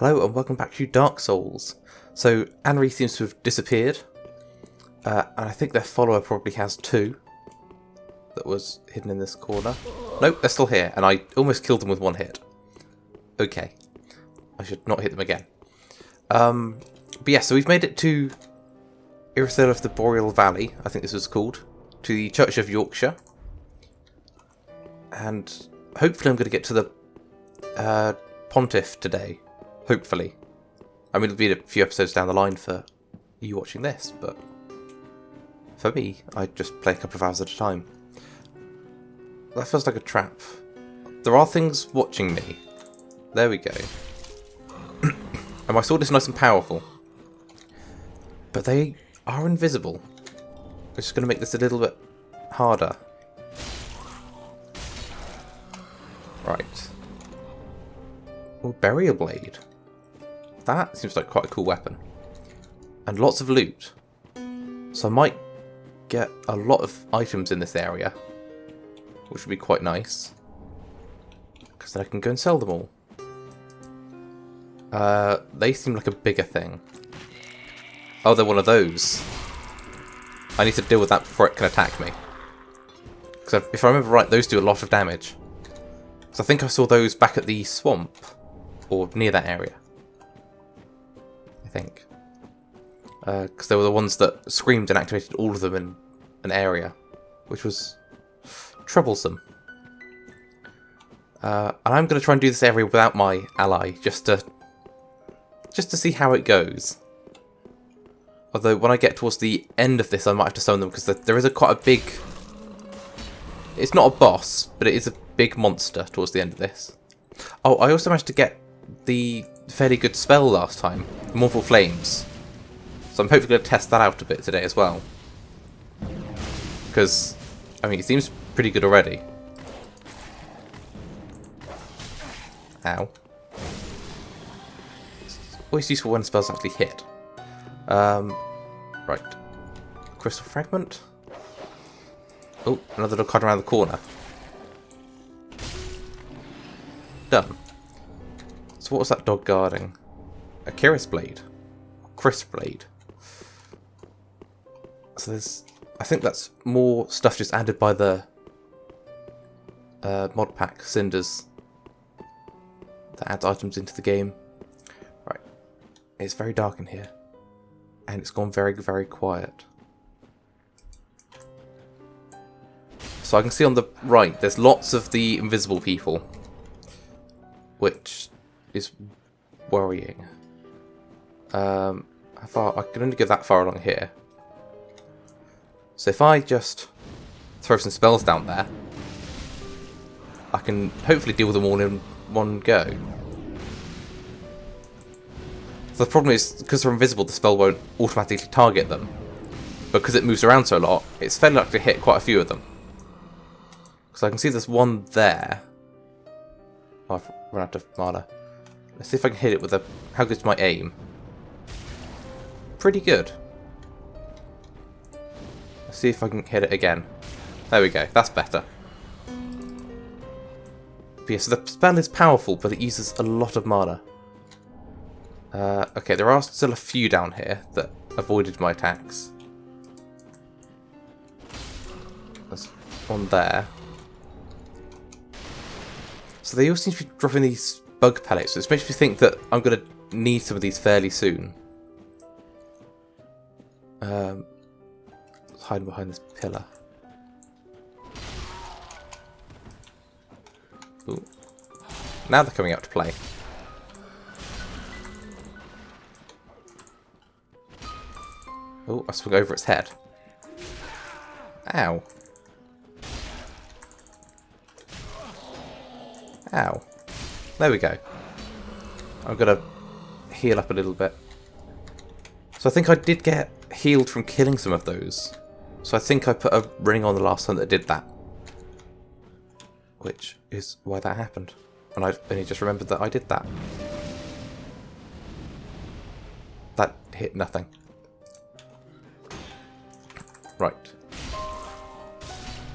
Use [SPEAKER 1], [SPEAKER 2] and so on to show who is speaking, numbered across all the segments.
[SPEAKER 1] Hello and welcome back to Dark Souls. So Anri seems to have disappeared, and I think their follower probably has two that was hidden in this corner. Nope, they're still here, and I almost killed them with one hit. Okay, I should not hit them again. But yeah, so we've made it to Irithyll of the Boreal Valley, I think this was called, to the Church of Yorkshire, and hopefully I'm going to get to the Pontiff today. Hopefully. I mean, it'll be a few episodes down the line for you watching this, but for me, I just play a couple of hours at a time. That feels like a trap. There are things watching me. There we go. And my sword is nice and powerful. But they are invisible. Which is going to make this a little bit harder. Right. Oh, Burial Blade. That seems like quite a cool weapon. And lots of loot. So I might get a lot of items in this area. Which would be quite nice. Because then I can go and sell them all. They seem like a bigger thing. Oh, they're one of those. I need to deal with that before it can attack me. Because if I remember right, those do a lot of damage. So I think I saw those back at the swamp. Or near that area. I think. Because they were the ones that screamed and activated all of them in an area. Which was troublesome. And I'm going to try and do this area without my ally. Just to see how it goes. Although when I get towards the end of this I might have to summon them. Because there is quite a big... It's not a boss. But it is a big monster towards the end of this. Oh, I also managed to get the fairly good spell last time, Mournful Flames. So I'm hopefully going to test that out a bit today as well. Because, I mean, it seems pretty good already. Ow. It's always useful when spells actually hit. Right. Crystal Fragment. Oh, another little card around the corner. Done. So what was that dog guarding? A Kiris Blade? Chris Blade. So there's... I think that's more stuff just added by the mod pack, Cinders. That adds items into the game. Right. It's very dark in here. And it's gone very, very quiet. So I can see on the right, there's lots of the invisible people. Which is worrying. How far? I can only go that far along here. So if I just throw some spells down there, I can hopefully deal with them all in one go. So the problem is, because they're invisible, the spell won't automatically target them. But because it moves around so a lot, it's fairly likely to hit quite a few of them. So I can see there's one there. Oh, I've run out of mana. Let's see if I can hit it with a... How good's my aim? Pretty good. Let's see if I can hit it again. There we go. That's better. But yeah, so the spell is powerful, but it uses a lot of mana. Okay, there are still a few down here that avoided my attacks. There's one there. So they all seem to be dropping these bug pellets, which makes me think that I'm going to need some of these fairly soon. Hiding behind this pillar. Ooh. Now they're coming out to play. Oh, I swung over its head. Ow. Ow. There we go. I'm going to heal up a little bit. So I think I did get healed from killing some of those. So I think I put a ring on the last time that did that. Which is why that happened. And I only just remembered that I did that. That hit nothing. Right.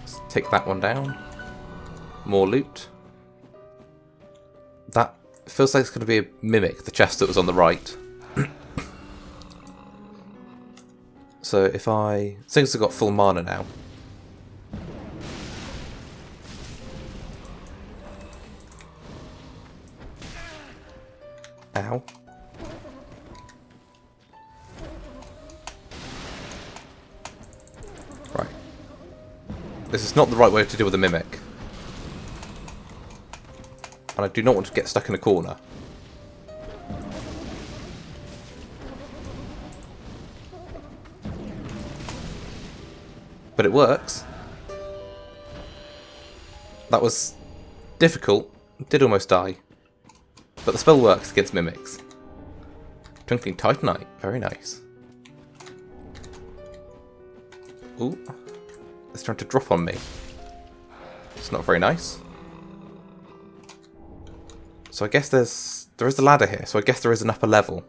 [SPEAKER 1] Let's take that one down. More loot. That feels like it's going to be a mimic, the chest that was on the right. So if I... Since I've got full mana now. Ow. Right. This is not the right way to deal with a mimic. And I do not want to get stuck in a corner. But it works. That was difficult. Did almost die. But the spell works against mimics. Twinkling Titanite. Very nice. Ooh. It's trying to drop on me. It's not very nice. So I guess there is a ladder here. So I guess there is an upper level.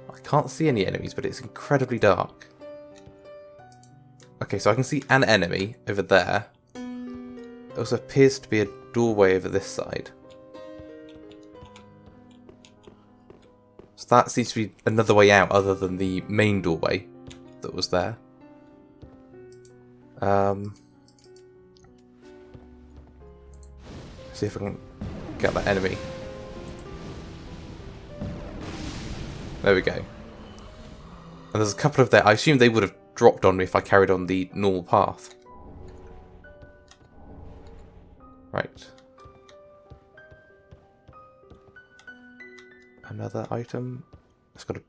[SPEAKER 1] I can't see any enemies, but it's incredibly dark. Okay, so I can see an enemy over there. There also appears to be a doorway over this side. So that seems to be another way out other than the main doorway that was there. See if I can get that enemy. There we go. And there's a couple of there. I assume they would have dropped on me if I carried on the normal path. Right. Another item. Just got to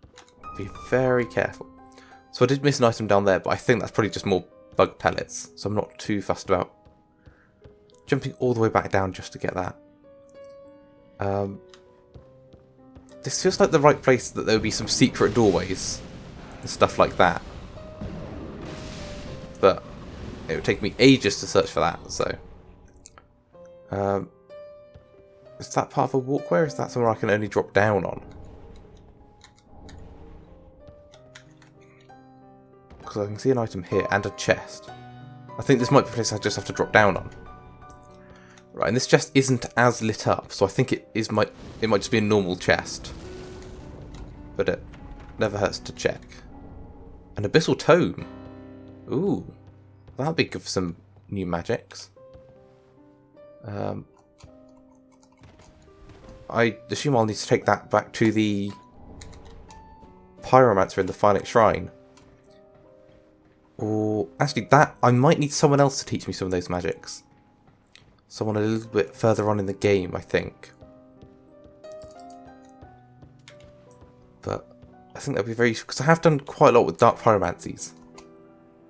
[SPEAKER 1] be very careful. So I did miss an item down there, but I think that's probably just more bug pellets. So I'm not too fussed about jumping all the way back down just to get that. This feels like the right place that there would be some secret doorways and stuff like that. But it would take me ages to search for that, so... is that part of a walkway, or is that somewhere I can only drop down on? Because I can see an item here and a chest. I think this might be a place I just have to drop down on. Right, and this chest isn't as lit up, so I think it might just be a normal chest. But it never hurts to check. An abyssal tome. Ooh, that'll be good for some new magics. I assume I'll need to take that back to the pyromancer in the Phylic Shrine. Or actually, that I might need someone else to teach me some of those magics. Someone a little bit further on in the game, I think. But I think that'd be very useful, because I have done quite a lot with dark pyromancies,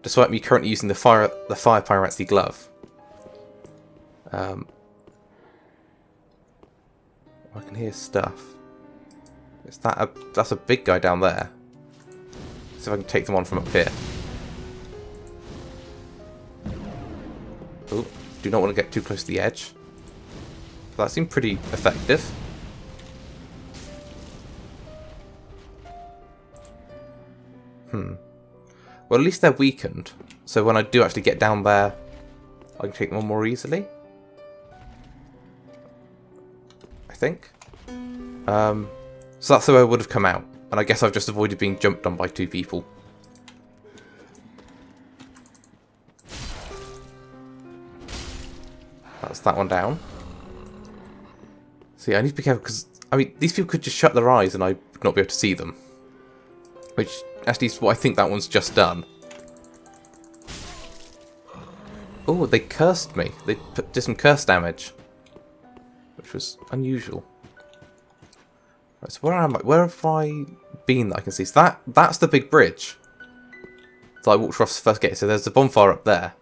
[SPEAKER 1] despite me currently using the fire pyromancy glove. I can hear stuff. Is that that's a big guy down there? See if I can take them on from up here. Oh, do not want to get too close to the edge. That seemed pretty effective. Well, at least they're weakened, so when I do actually get down there, I can take them on more easily. I think. So that's the way I would have come out, and I guess I've just avoided being jumped on by two people. That's that one down. See, I need to be careful, because, I mean, these people could just shut their eyes and I would not be able to see them. Which, actually, is what I think that one's just done. Oh, they cursed me. They did some curse damage. Which was unusual. Right, so where am I? Where have I been that I can see? So that's the big bridge that I walked across the first gate. So there's the bonfire up there.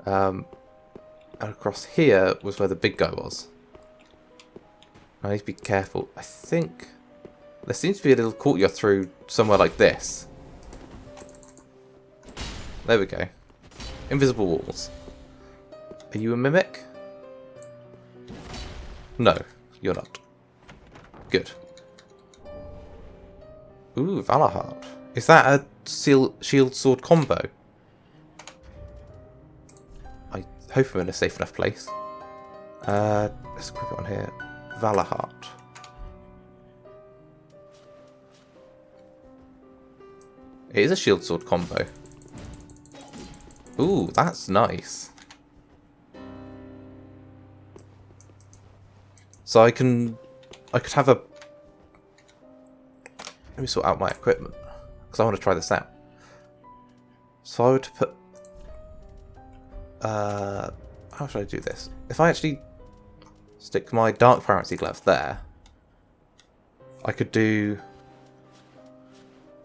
[SPEAKER 1] And across here was where the big guy was. I need to be careful. I think there seems to be a little courtyard through somewhere like this. There we go. Invisible walls. Are you a mimic? No, you're not. Good. Ooh, Valor Heart. Is that a shield sword combo? hope I'm in a safe enough place. Let's equip it on here. Valor Heart. It is a shield sword combo. Ooh, that's nice. So I could have a... Let me sort out my equipment, because I want to try this out. So I would put... how should I do this? If I actually stick my Dark Pyromancy glove there, I could do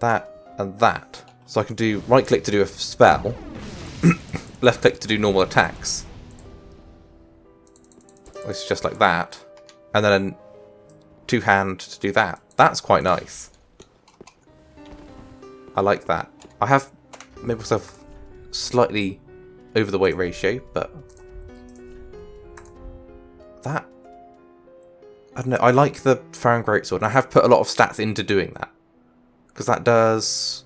[SPEAKER 1] that and that. So I can do right click to do a spell, left click to do normal attacks. Which is just like that. And then two hand to do that. That's quite nice. I like that. I have made myself slightly over the weight ratio, but that... I don't know, I like the Farron Greatsword, and I have put a lot of stats into doing that. Because that does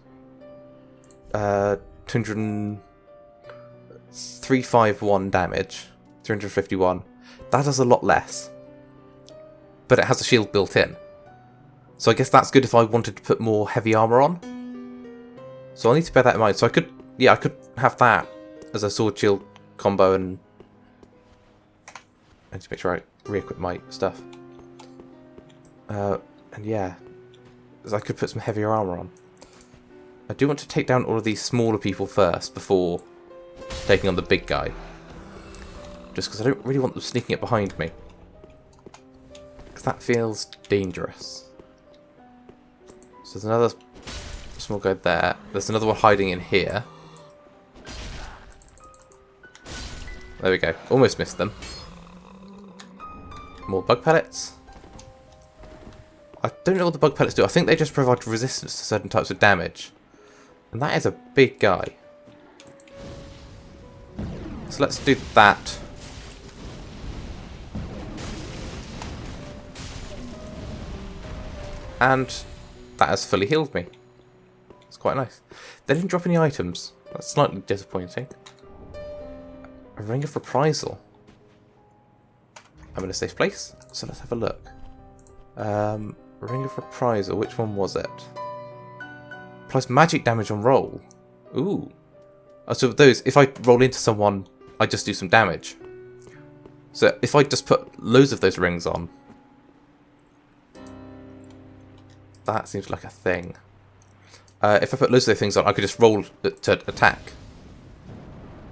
[SPEAKER 1] 351 damage, 351. That does a lot less. But it has a shield built in. So I guess that's good if I wanted to put more heavy armor on. So I'll need to bear that in mind. So I could have that as a sword shield combo, and I need to make sure I re-equip my stuff. And yeah, I could put some heavier armor on. I do want to take down all of these smaller people first before taking on the big guy. Just because I don't really want them sneaking up behind me. Because that feels dangerous. So there's another small guy there. There's another one hiding in here. There we go. Almost missed them. More bug pellets. I don't know what the bug pellets do. I think they just provide resistance to certain types of damage. And that is a big guy. So let's do that. And that has fully healed me. It's quite nice. They didn't drop any items. That's slightly disappointing. A ring of reprisal. I'm in a safe place, so let's have a look. Ring of reprisal, which one was it? Applies magic damage on roll. Ooh. Oh, so those, if I roll into someone, I just do some damage. So if I just put loads of those rings on, that seems like a thing. If I put loads of those things on, I could just roll to attack,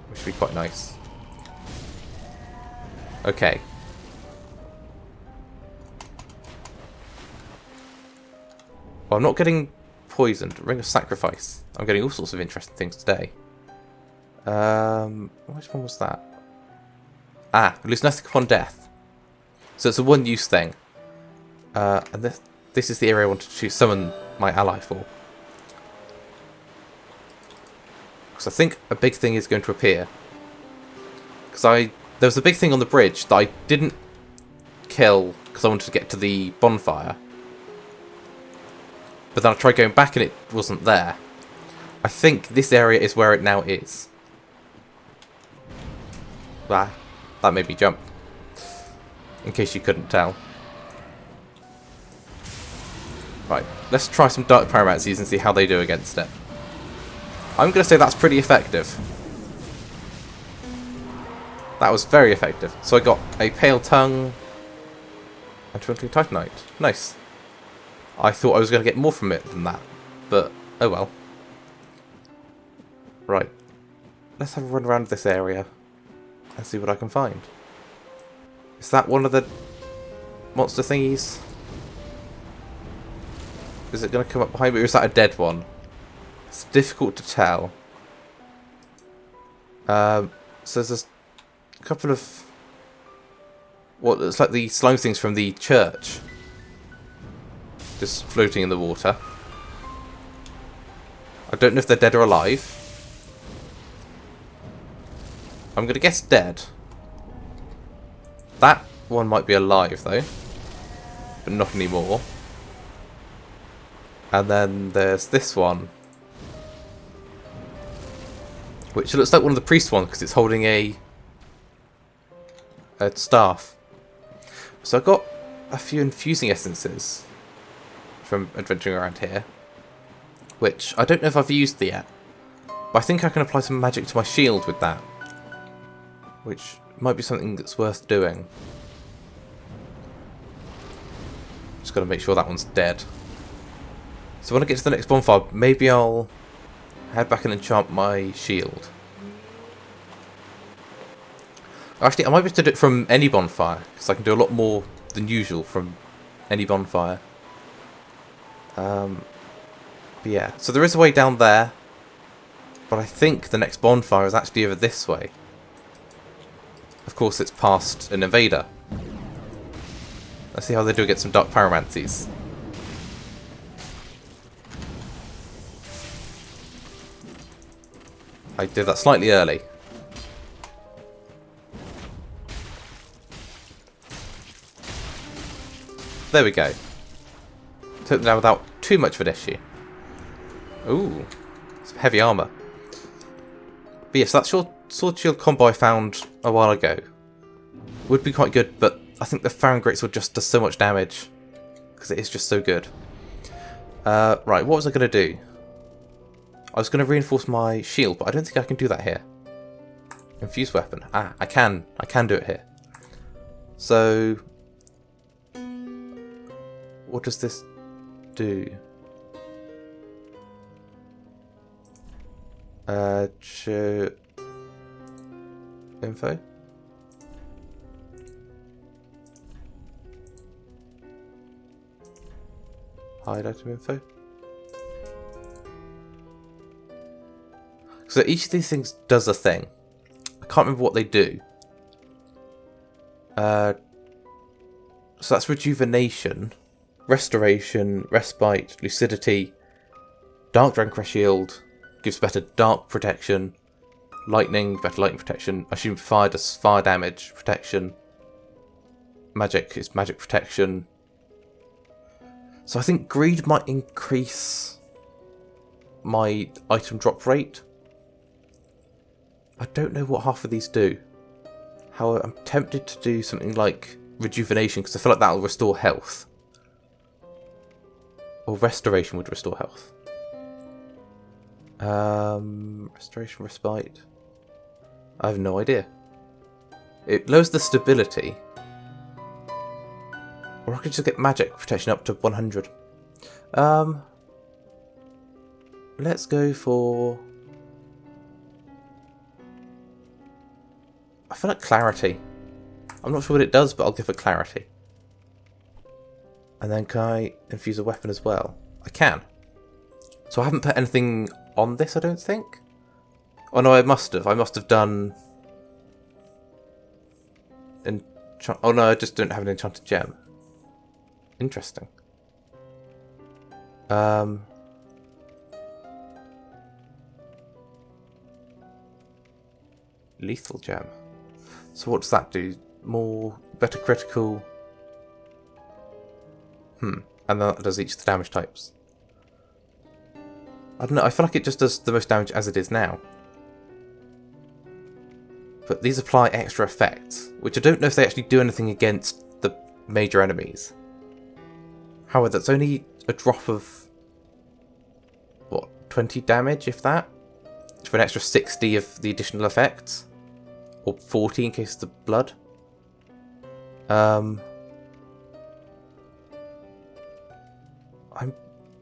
[SPEAKER 1] which would be quite nice. Okay. Well, I'm not getting poisoned. Ring of Sacrifice. I'm getting all sorts of interesting things today. Which one was that? Ah, lose nothing upon death. So it's a one-use thing. And this is the area I wanted to summon my ally for. Because I think a big thing is going to appear. Because there was a big thing on the bridge that I didn't kill because I wanted to get to the bonfire. But then I tried going back and it wasn't there. I think this area is where it now is. Ah, that made me jump. In case you couldn't tell. Right, let's try some Dark Pyromancies and see how they do against it. I'm going to say that's pretty effective. That was very effective. So I got a Pale Tongue and Twinkling Titanite. Nice. I thought I was going to get more from it than that, but oh well. Right. Let's have a run around this area and see what I can find. Is that one of the monster thingies? Is it going to come up behind me, or is that a dead one? It's difficult to tell. So there's a couple of what looks like the slime things from the church. Just floating in the water. I don't know if they're dead or alive. I'm going to guess dead. That one might be alive though. But not anymore. And then there's this one. Which looks like one of the priest ones because it's holding a staff. So I got a few infusing essences from adventuring around here, which I don't know if I've used yet, but I think I can apply some magic to my shield with that, which might be something that's worth doing. Just got to make sure that one's dead. So when I get to the next bonfire, maybe I'll head back and enchant my shield. Actually, I might be able to do it from any bonfire, because I can do a lot more than usual from any bonfire. But yeah, so there is a way down there, but I think the next bonfire is actually over this way. Of course, it's past an invader. Let's see how they do against some dark pyromancies. I did that slightly early. There we go. Took them down without too much of an issue. Ooh, some heavy armour. But yes, that sword shield combo I found a while ago would be quite good, but I think the Farron Greatsword just does so much damage because it is just so good. Right, what was I going to do? I was going to reinforce my shield, but I don't think I can do that here. Infused weapon. Ah, I can do it here. So, what does this do? Show info. Hide item info. So each of these things does a thing. I can't remember what they do. So that's rejuvenation, restoration, respite, lucidity, dark dragon crest shield, gives better dark protection, lightning, better lightning protection. I assume fire does fire damage protection. Magic is magic protection. So I think greed might increase my item drop rate. I don't know what half of these do. However, I'm tempted to do something like rejuvenation because I feel like that'll restore health. Or restoration would restore health. Restoration, respite. I have no idea. It lowers the stability. Or I could just get magic protection up to 100. Let's go for... I feel like clarity. I'm not sure what it does, but I'll give it clarity. And then can I infuse a weapon as well? I can. So I haven't put anything on this, I don't think. Oh no, I must have. I must have done... Oh no, I just don't have an enchanted gem. Interesting. Lethal gem. So what does that do? Better critical. And then that does each of the damage types. I don't know, I feel like it just does the most damage as it is now. But these apply extra effects, which I don't know if they actually do anything against the major enemies. However, that's only a drop of, what, 20 damage, if that? For an extra 60 of the additional effects. Or 40 in case of the blood.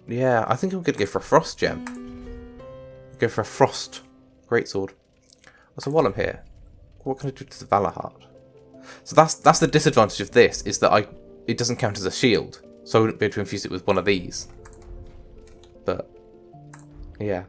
[SPEAKER 1] Yeah, I think I'm going to go for a frost gem. Go for a frost greatsword. So while I'm here, what can I do to the Valor Heart? So that's the disadvantage of this, is that it doesn't count as a shield. So I wouldn't be able to infuse it with one of these. But, yeah.